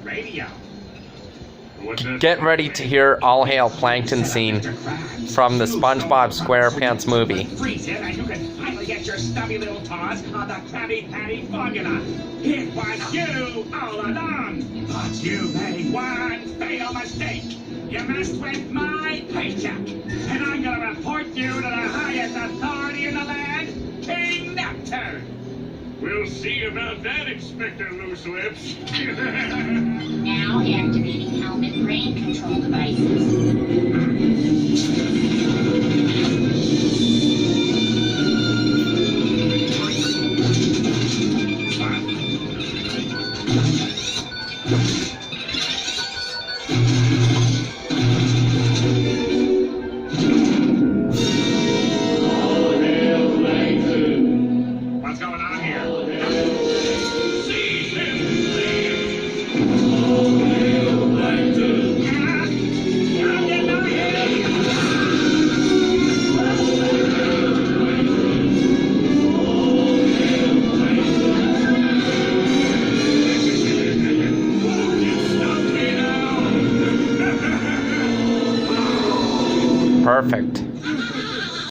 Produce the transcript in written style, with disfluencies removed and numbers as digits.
radio. Get ready to hear All Hail Plankton scene from the Spongebob Squarepants movie. Freeze it, and you can finally get your stubby little paws on the Krabby Patty formula. It was you all along, but you made one fatal mistake. You messed with my paycheck, and I'm gonna report you to the highest authority in the land, King Neptune. We'll see about that, Inspector Loose Lips. Now activating helmet brain control devices. Huh?